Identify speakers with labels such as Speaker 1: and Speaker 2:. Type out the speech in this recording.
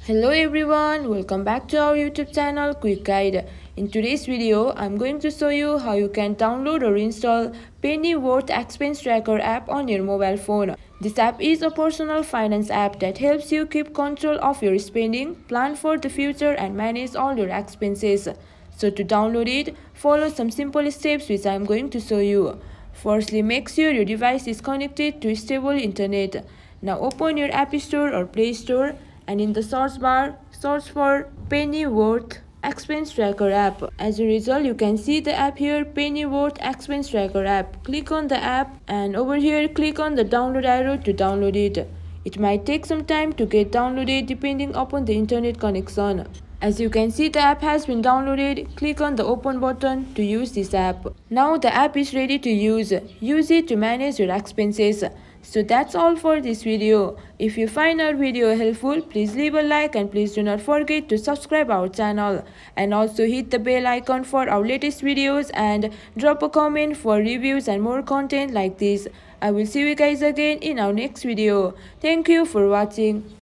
Speaker 1: Hello everyone, welcome back to our YouTube channel Quick Guide. In today's video, I'm going to show you how you can download or install Pennyworth expense tracker app on your mobile phone. This app is a personal finance app that helps you keep control of your spending, plan for the future and manage all your expenses. So to download it, follow some simple steps which I'm going to show you. Firstly, make sure your device is connected to stable internet. Now open your App Store or Play Store and in the search bar, search for Pennyworth expense tracker app. As a result, you can see the app here, Pennyworth expense tracker app. Click on the app and over here click on the download arrow to download it. It might take some time to get downloaded depending upon the internet connection. As you can see, the app has been downloaded. Click on the open button to use this app. Now the app is ready to use. Use it to manage your expenses. So that's all for this video. If you find our video helpful, please leave a like and please do not forget to subscribe our channel. And also hit the bell icon for our latest videos and drop a comment for reviews and more content like this. I will see you guys again in our next video. Thank you for watching.